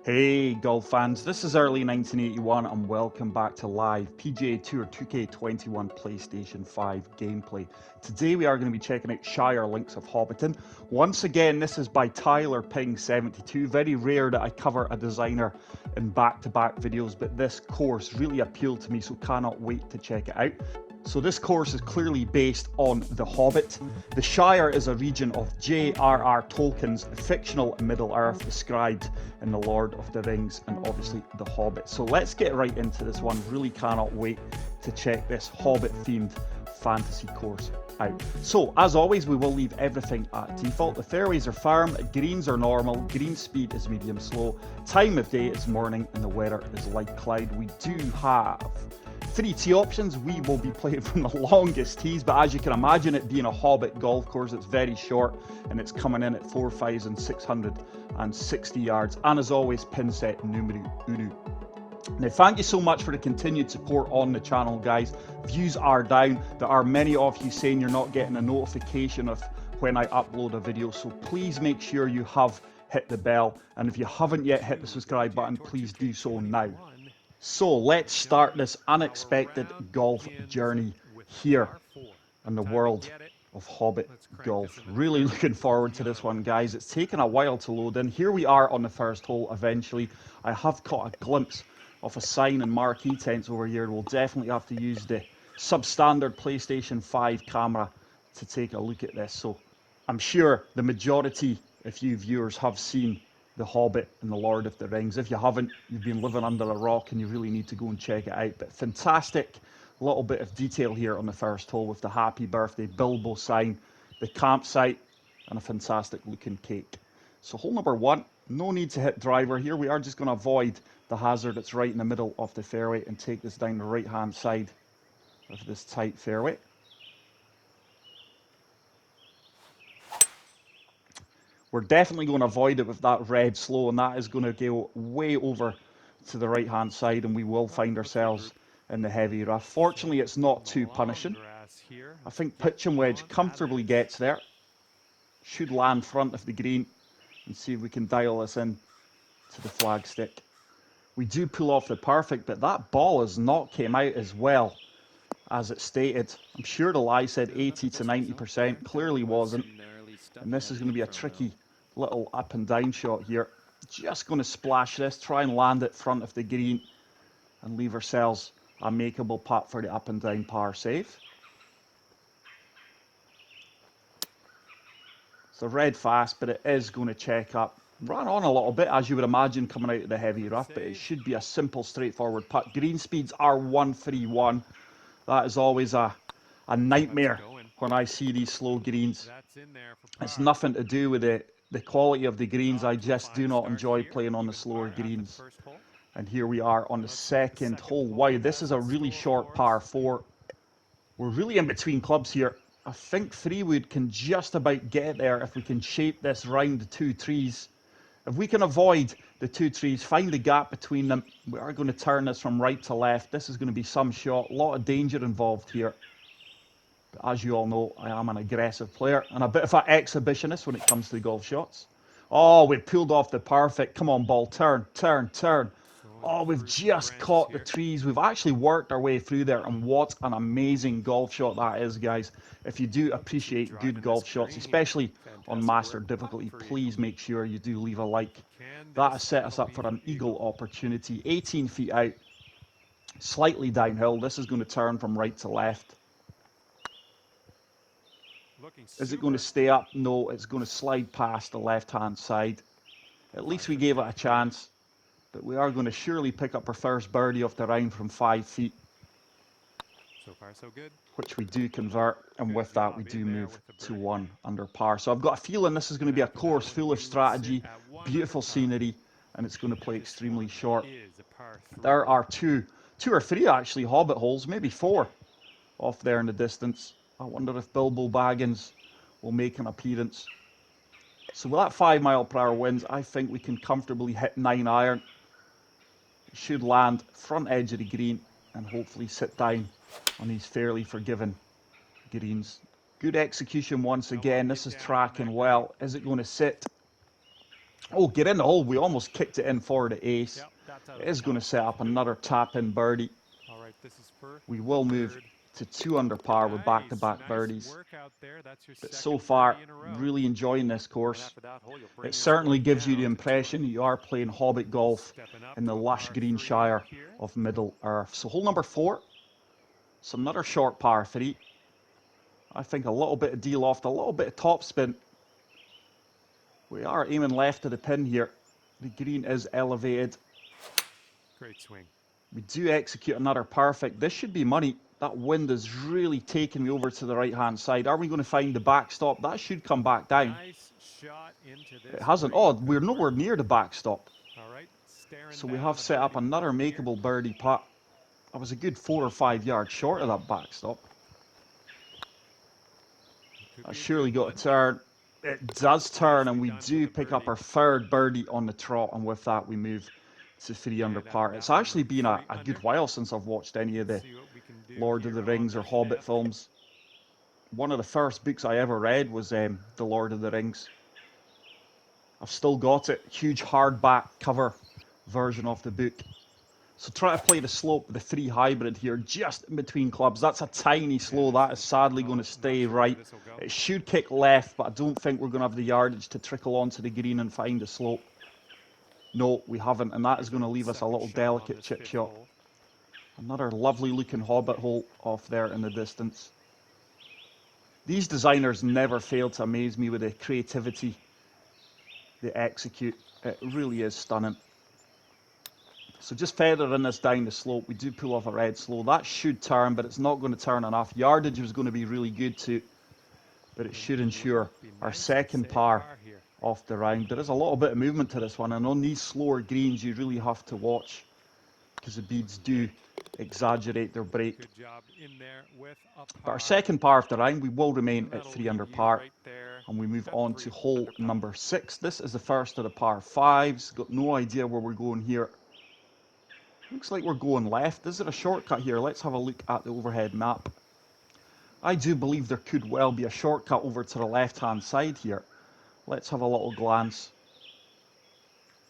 Hey golf fans, this is early 1981 and welcome back to live PGA Tour 2K21 PlayStation 5 gameplay. Today we are going to be checking out Shire Links of Hobbiton. Once again, this is by Tyler Ping 72. Very rare that I cover a designer in back-to-back videos, but this course really appealed to me, so cannot wait to check it out. So this course is clearly based on The Hobbit. The Shire is a region of J.R.R. Tolkien's fictional Middle-earth described in The Lord of the Rings and obviously The Hobbit. So let's get right into this one. Really cannot wait to check this Hobbit-themed fantasy course out. So as always, we will leave everything at default. The fairways are firm, greens are normal, green speed is medium slow, time of day is morning, and the weather is light cloud. We do have 3 tee options. We will be playing from the longest tees, but as you can imagine, it being a Hobbit golf course, it's very short and it's coming in at 4,660 yards. And as always, pin set numero uno. Now, thank you so much for the continued support on the channel, guys. Views are down. There are many of you saying you're not getting a notification of when I upload a video, so please make sure you have hit the bell. And if you haven't yet hit the subscribe button, please do so now. So let's start this unexpected golf journey here in the world of Hobbit golf. Really looking forward to this one, guys. It's taken a while to load in. Here we are on the first hole eventually. I have caught a glimpse of a sign and marquee tents over here. We'll definitely have to use the substandard PlayStation 5 camera to take a look at this. So I'm sure the majority of you viewers have seen The Hobbit and The Lord of the Rings. If you haven't, you've been living under a rock and you really need to go and check it out. But fantastic little bit of detail here on the first hole with the happy birthday Bilbo sign, the campsite, and a fantastic looking cake. So hole number 1, no need to hit driver here. We are just going to avoid the hazard that's right in the middle of the fairway and take this down the right hand side of this tight fairway. We're definitely going to avoid it with that red slow, and that is going to go way over to the right hand side, and we will find ourselves in the heavy rough. Fortunately, it's not too punishing. I think pitch and wedge comfortably gets there. Should land front of the green, and see if we can dial this in to the flagstick. We do pull off the perfect, but that ball has not came out as well as it stated. I'm sure the lie said 80 to 90%, clearly wasn't. And this is going to be a tricky little up and down shot here. Just going to splash this, try and land it front of the green and leave ourselves a makeable putt for the up and down par save. It's a red fast, but it is going to check up. Ran on a little bit, as you would imagine, coming out of the heavy rough, but it should be a simple, straightforward putt. Green speeds are 131. That is always a nightmare when I see these slow greens. It's nothing to do with the quality of the greens. I just do not enjoy playing on the slower greens. And here we are on the second hole. Wow, this is a really short par 4. We're really in between clubs here. I think 3-wood can just about get there if we can shape this round the 2 trees. If we can avoid the 2 trees, find the gap between them, we are going to turn this from right to left. This is going to be some shot. A lot of danger involved here. But as you all know, I am an aggressive player and a bit of an exhibitionist when it comes to the golf shots. Oh, we pulled off the perfect. Come on, ball. Turn, turn, turn. Oh, we've just caught the trees. We've actually worked our way through there, and what an amazing golf shot that is, guys. If you do appreciate good golf shots, especially on master difficulty, please make sure you do leave a like. That has set us up for an eagle opportunity. 18 feet out, slightly downhill. This is going to turn from right to left. Is it going to stay up? No, it's going to slide past the left-hand side. At least we gave it a chance. But we are going to surely pick up our first birdie off the round from 5 feet. So far, so good. Which we do convert, and with that we do move to 1 under par. So I've got a feeling this is going to be a course full of strategy, beautiful scenery, and it's going to play extremely short. There are two or three actually Hobbit holes, maybe 4 off there in the distance. I wonder if Bilbo Baggins will make an appearance. So with that 5 mile per hour winds, I think we can comfortably hit 9 iron. It should land front edge of the green and hopefully sit down on these fairly forgiving greens. Good execution once again. This is tracking well. Is it going to sit? Oh, get in the hole. We almost kicked it in for the ace. Yep, that's out It of the is going to tough set up position. another tap-in birdie. All right, this is for We the will move third. to 2 under par with back-to-back Nice birdies. work out there. That's your But second so far, birdie in a row. really enjoying this And course. after that hole, you'll bring It your certainly score gives you the down to impression 20. you are playing Hobbit golf Stepping up in the to a lush par green 3 shire here. of Middle Earth. So hole number 4, it's another short par 3. I think a little bit of D-loft, a little bit of topspin. We are aiming left of the pin here. The green is elevated. Great swing. We do execute another perfect. This should be money. That wind is really taking me over to the right-hand side. Are we going to find the backstop? That should come back down. Nice shot into this. It hasn't. Oh, we're nowhere near the backstop. All right, So we have set up another makeable birdie putt. I was a good 4 or 5 yards short of that backstop. I surely got to turn. It does turn, and we do pick up our third birdie on the trot, and with that we move to 3 under par. It's actually been a good while since I've watched any of the Lord of the Rings or Hobbit films. One of the first books I ever read was The Lord of the Rings. I've still got it, huge hardback cover version of the book. So try to play the slope with the 3 hybrid here, just in between clubs. That's a tiny slow. That is sadly going to stay right. It should kick left, but I don't think we're going to have the yardage to trickle onto the green and find the slope. No, we haven't, and that is going to leave us a little delicate chip shot. Another lovely looking Hobbit hole off there in the distance. These designers never fail to amaze me with the creativity they execute. It really is stunning. So just feathering this down the slope, we do pull off a red slow. That should turn, but it's not going to turn enough. Yardage was going to be really good too, but it should ensure our second par off the round. There is a little bit of movement to this one, and on these slower greens, you really have to watch because the beads do exaggerate their break. But our second par of the round, we will remain at 3 under par, and we move on to hole number 6. This is the first of the par 5s. Got no idea where we're going here. Looks like we're going left. Is there a shortcut here? Let's have a look at the overhead map. I do believe there could well be a shortcut over to the left-hand side here. Let's have a little glance.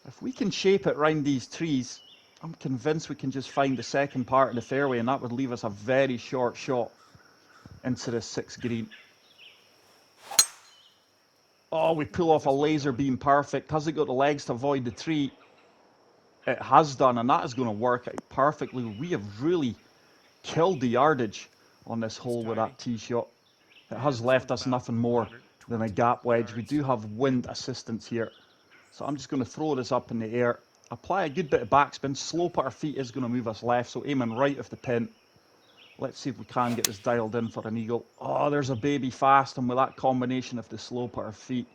If we can shape it round these trees, I'm convinced we can just find the second part of the fairway, and that would leave us a very short shot into the 6th green. Oh, we pull off a laser beam perfect. Has it got the legs to avoid the tree? It has done, and that is going to work out perfectly. We have really killed the yardage on this hole with that tee shot. It has left us nothing more than a gap wedge. We do have wind assistance here. So I'm just going to throw this up in the air. Apply a good bit of backspin. Slope at our feet is going to move us left, so aiming right of the pin. Let's see if we can get this dialed in for an eagle. Oh, there's a baby fast, and with that combination of the slope at our feet,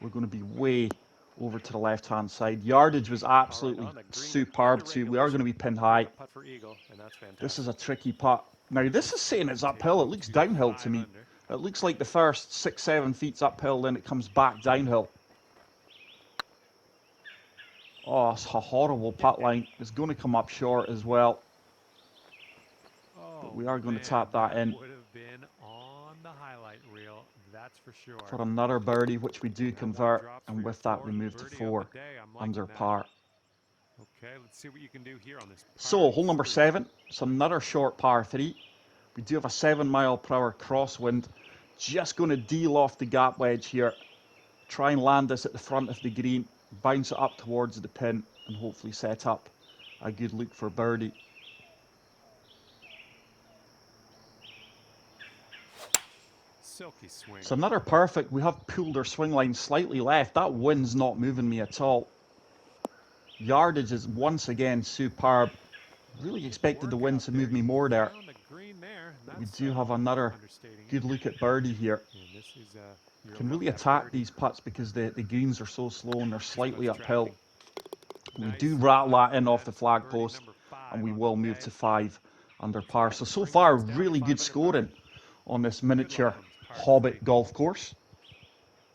we're going to be way over to the left-hand side. Yardage was absolutely superb too. We are going to be pinned high. This is a tricky putt. Now, this is saying it's uphill. It looks downhill to me. It looks like the first 6-7 feet's uphill, then it comes back downhill. Oh, it's a horrible putt line. It's going to come up short as well. But we are going to tap that in for another birdie, which we do convert, and with that we move to 4 under par. Okay, let's see what you can do here on this. So, hole number 7, it's another short par 3. We do have a 7-mile-per-hour crosswind. Just going to de-loft the gap wedge here. Try and land this at the front of the green, bounce it up towards the pin, and hopefully set up a good look for birdie. Silky swing. It's another perfect. We have pulled our swing line slightly left. That wind's not moving me at all. Yardage is once again superb. Really expected the wind to move me more there. We do have another good look at birdie here. Can really attack these putts because the greens are so slow and they're slightly uphill. We do rattle that in off the flag post, and we will move to 5 under par. So far, really good scoring on this miniature Hobbit golf course.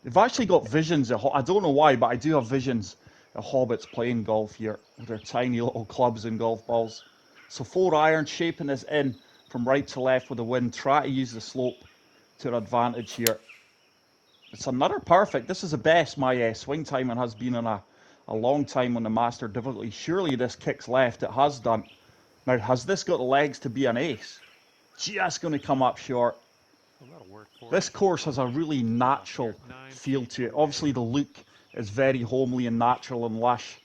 They've actually got visions. I don't know why, but I do have visions of Hobbits playing golf here with their tiny little clubs and golf balls. So 4 iron, shaping this in from right to left with the wind. Try to use the slope to our advantage here. It's another perfect. This is the best my swing timing has been in a long time on the master difficulty. Surely this kicks left. It has done. Now, has this got the legs to be an ace? Just going to come up short. Well, that'll work for This it. course has a really natural feel to it. Obviously, the look is very homely and natural and lush.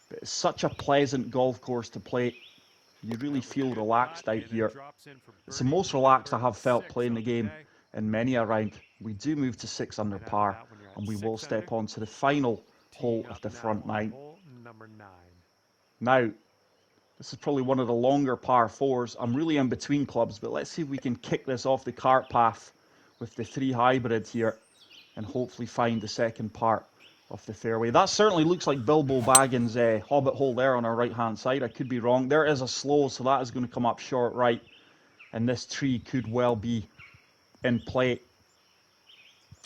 But it's such a pleasant golf course to play. You really feel relaxed out here. It's the most relaxed I have felt playing the game in many a round. We do move to 6 under par, and we will step on to the final hole of the front 9. Now, this is probably one of the longer par 4s. I'm really in between clubs, but let's see if we can kick this off the cart path with the 3 hybrid here and hopefully find the second part of the fairway. That certainly looks like Bilbo Baggins' Hobbit hole there on our right-hand side. I could be wrong. There is a slow, so that is going to come up short right, and this tree could well be in play.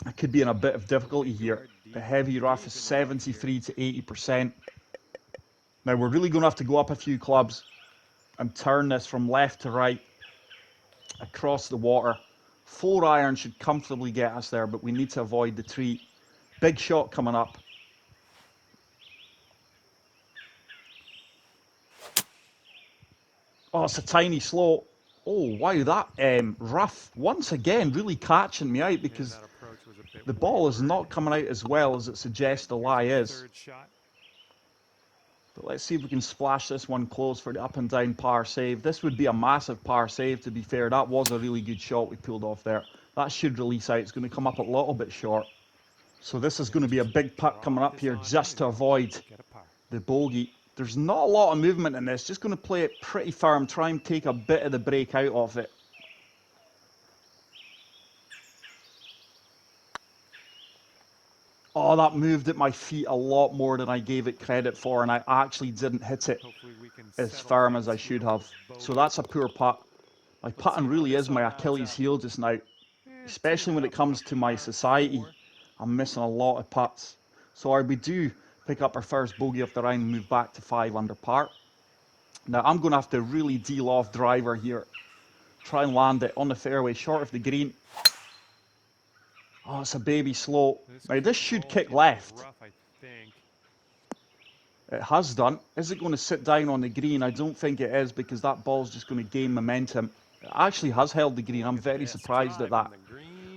I could be in a bit of difficulty here. The heavy rough is 73 to 80%. Now we're really going to have to go up a few clubs and turn this from left to right across the water. 4 iron should comfortably get us there, but we need to avoid the tree. Big shot coming up. Oh, it's a tiny slow. Oh, wow, that rough once again really catching me out because the ball is not coming out as well as it suggests the lie is. But let's see if we can splash this one close for the up and down par save. This would be a massive par save, to be fair. That was a really good shot we pulled off there. That should release out. It's going to come up a little bit short. So this is going to be a big putt coming up here just to avoid the bogey. There's not a lot of movement in this. Just going to play it pretty firm. Try and take a bit of the break out of it. Oh, that moved at my feet a lot more than I gave it credit for, and I actually didn't hit it as firm as I should have. So that's a poor putt. My putting really is my Achilles heel just now, especially when it comes to my society. I'm missing a lot of putts. So we do pick up our first bogey of the round and move back to 5 under par. Now I'm going to have to really deal off driver here. Try and land it on the fairway, short of the green. Oh, it's a baby slow. Now this should kick left. It has done. Is it going to sit down on the green? I don't think it is because that ball's just going to gain momentum. It actually has held the green. I'm very surprised at that.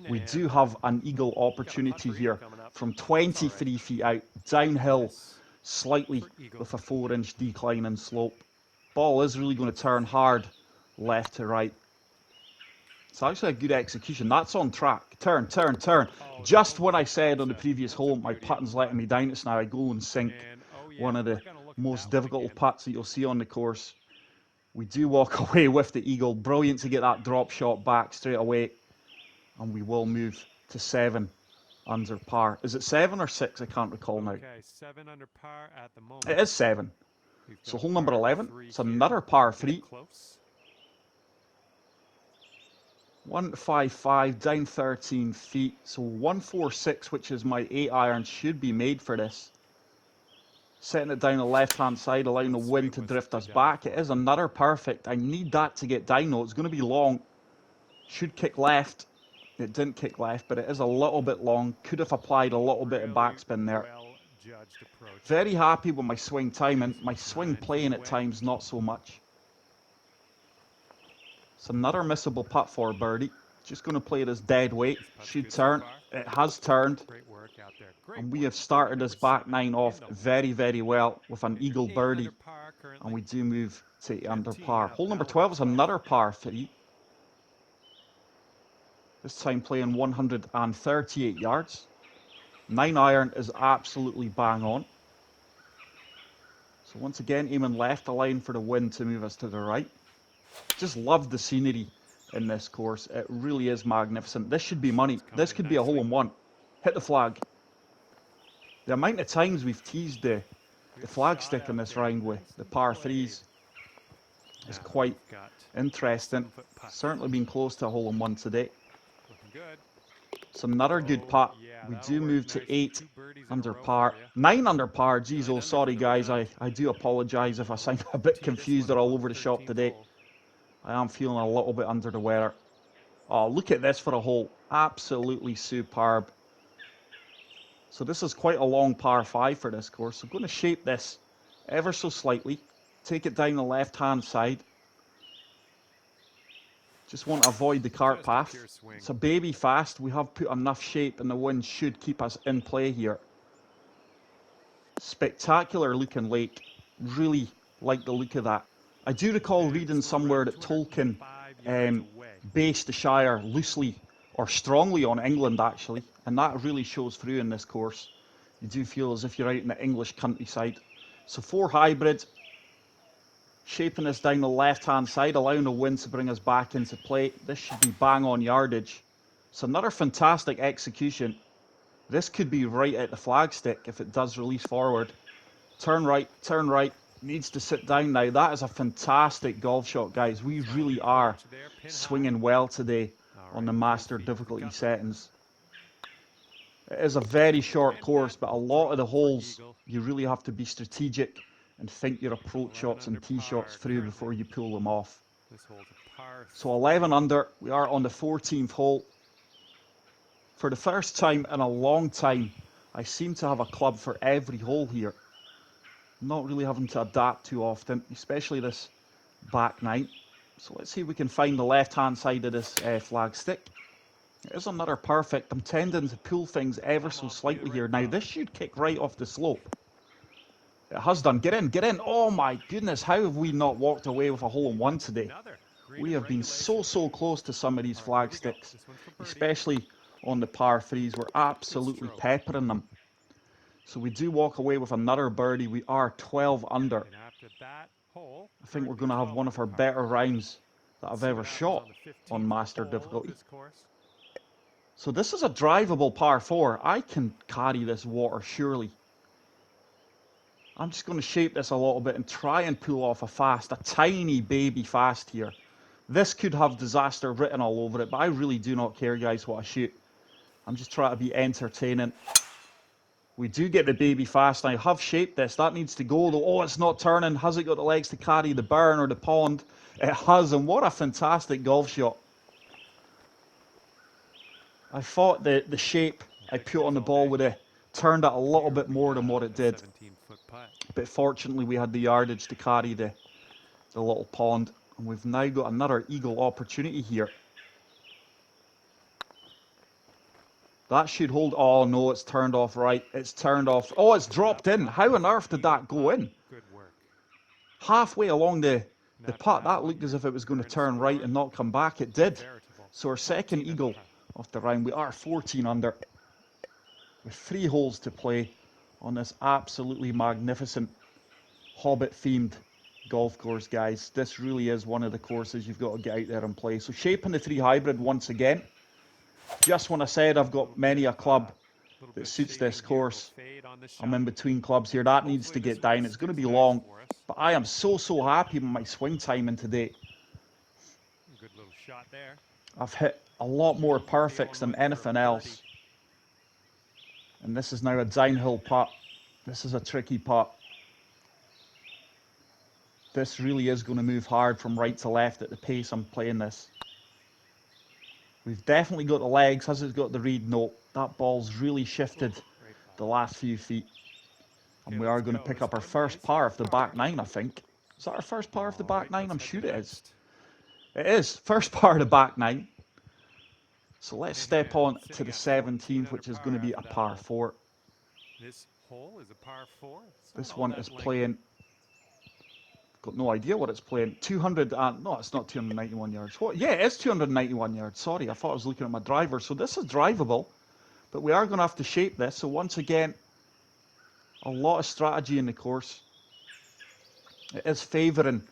We do have an eagle opportunity here from 23 feet out, downhill slightly with a 4-inch decline and slope. Ball is really going to turn hard left to right. It's actually a good execution. That's on track. Turn, turn, turn. Just when I said on the previous hole, my putting's letting me down, it's now I go and sink. One of the most difficult putts that you'll see on the course. We do walk away with the eagle. Brilliant to get that drop shot back straight away. And we will move to 7 under par. Is it 7 or 6? I can't recall now. Okay, 7 under par at the moment. It is 7. So hole number 11. It's another par 3. 155 down 13 feet. So 146, which is my 8 iron, should be made for this. Setting it down the left-hand side, allowing the wind to drift us back. It is another perfect. I need that to get down though. It's going to be long. Should kick left. It didn't kick left, but it is a little bit long. Could have applied a little bit of backspin there. Very happy with my swing timing. My swing playing at times, not so much. It's another missable putt for birdie. Just going to play it as dead weight. Should turn. It has turned. And we have started this back 9 off very, very well with an eagle birdie. And we do move to 8 under par. Hole number 12 is another par 3. This time playing 138 yards. 9 iron is absolutely bang on. So once again, aiming left, allowing for the wind to move us to the right. Just love the scenery in this course. It really is magnificent. This should be money. This could be a hole-in-one. Hit the flag. The amount of times we've teased the flag stick in this round with the par 3s is quite interesting. Certainly been close to a hole-in-one today. It's another good putt. We do move to 8 under par. 9 under par. Geez, oh, sorry guys. I do apologise if I sound a bit confused or all over the shop today. I am feeling a little bit under the weather. Oh, look at this for a hole. Absolutely superb. So this is quite a long par 5 for this course. So I'm going to shape this ever so slightly. Take it down the left-hand side. Just want to avoid the cart Just a path. pure swing. It's a baby fast. We have put enough shape and the wind should keep us in play here. Spectacular looking lake. Really like the look of that. I do recall And reading this one's somewhere around that Tolkien 205 yards away. based the Shire loosely or strongly on England actually, and that really shows through in this course. You do feel as if you're out in the English countryside. So 4 hybrid, shaping this down the left hand side, allowing the wind to bring us back into play. This should be bang on yardage. So another fantastic execution. This could be right at the flagstick if it does release forward. Turn right, needs to sit down now. That is a fantastic golf shot, guys. We really are swinging well today on the master difficulty settings. It is a very short course, but a lot of the holes, you really have to be strategic and think your approach shots and tee shots through before you pull them off. So 11 under, we are on the 14th hole. For the first time in a long time, I seem to have a club for every hole here. Not really having to adapt too often, especially this back 9. So let's see if we can find the left-hand side of this flag stick. It is another perfect. I'm tending to pull things ever so slightly here. Now this should kick right off the slope. It has done. Get in, get in. Oh my goodness, how have we not walked away with a hole-in-one today? We have been so close to some of these flag sticks, especially on the par 3s. We're absolutely peppering them. So we do walk away with another birdie. We are 12 under. I think we're going to have one of our better rounds that I've ever shot on master difficulty. So this is a drivable par 4. I can carry this water surely. I'm just going to shape this a little bit and try and pull off a fast, a tiny baby fast here. This could have disaster written all over it, but I really do not care, guys, what I shoot. I'm just trying to be entertaining. We do get the baby fast. I have shaped this. That needs to go, though. Oh, it's not turning. Has it got the legs to carry the burn or the pond? It has, and what a fantastic golf shot. I thought the shape I put on the ball would have turned it a little bit more than what it did. But fortunately, we had the yardage to carry the little pond. And we've now got another eagle opportunity here. That should hold. Oh no, it's turned off right. It's turned off. Oh, it's dropped in. How on earth did that go in? Halfway along the putt, that looked as if it was going to turn right and not come back. It did. So our second eagle of the round. We are 14 under with 3 holes to play on this absolutely magnificent Hobbit-themed golf course, guys. This really is one of the courses you've got to get out there and play. So shaping the 3 hybrid once again. Just when I said I've got many a club that suits this course, I'm in between clubs here. That needs to get down. It's going to be long, but I am so happy with my swing timing today. Good little shot there. I've hit a lot more perfects than anything else. And this is now a downhill putt. This is a tricky putt. This really is going to move hard from right to left at the pace I'm playing this. We've definitely got the legs. Has it got the read? No. That ball's really shifted the last few feet. And we are going to pick up our first par of the back 9, I think. Is that our first par of the back 9? I'm sure it is. It is. First par of the back 9. So let's step on to the 17th, which is going to be a par 4. This hole is a par 4. This one is playing... Got no idea what it's playing. 200 and... No, it's not 291 yards. What? Yeah, it is 291 yards. Sorry, I thought I was looking at my driver. So this is drivable. But we are going to have to shape this. So once again, a lot of strategy in the course. It is favouring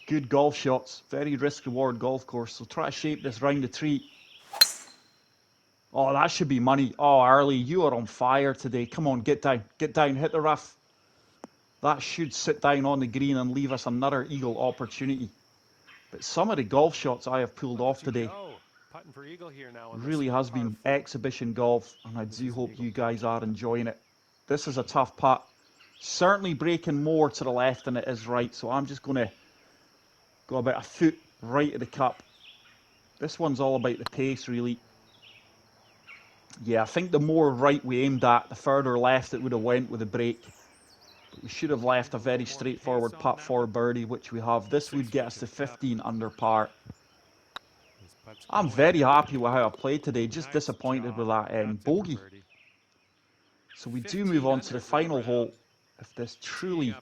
good golf shots. Very risk-reward golf course. So try to shape this round the tree. Oh, that should be money. Oh, Arlie, you are on fire today. Come on, get down. Get down. Hit the rough. That should sit down on the green and leave us another eagle opportunity. But some of the golf shots I have pulled off today really has been exhibition golf, and I do hope you guys are enjoying it. This is a tough putt. Certainly breaking more to the left than it is right, so I'm just going to go about a foot right of the cup. This one's all about the pace, really. Yeah, I think the more right we aimed at, the further left it would have went with the break. But we should have left a very straightforward putt for birdie, which we have. This would get us to 15 under par. I'm very happy with how I played today. Just disappointed with that bogey. So we do move on to the final hole of this truly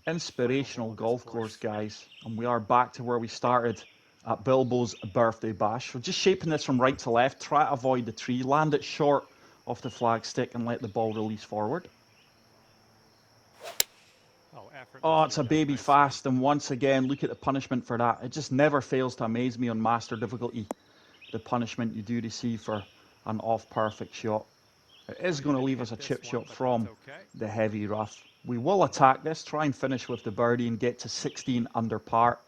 inspirational golf course, guys. And we are back to where we started at Bilbo's birthday bash. So just shaping this from right to left. Try to avoid the tree. Land it short off the flagstick and let the ball release forward. Oh, it's a baby fast. And once again, look at the punishment for that. It just never fails to amaze me on master difficulty. The punishment you do receive for an off perfect shot. It is going to leave us a chip shot from the heavy rough. We will attack this, try and finish with the birdie and get to 16 under par.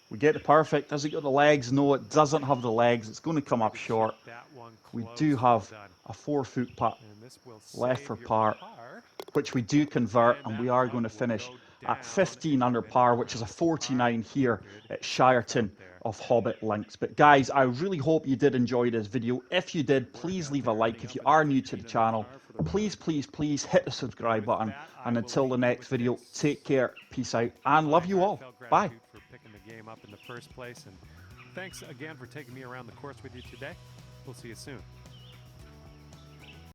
We get the perfect. Has it got the legs? No, it doesn't have the legs. It's going to come up short. We do have a 4-foot putt left for par, which we do convert, and we are going to finish at 15 under par, which is a 49 here at Shireton of Hobbit Links. But guys, I really hope you did enjoy this video. If you did, please leave a like. If you are new to the channel, please hit the subscribe button. And until the next video, take care, peace out, and love you all. Bye. Game up in the first place, and thanks again for taking me around the course with you today. We'll see you soon.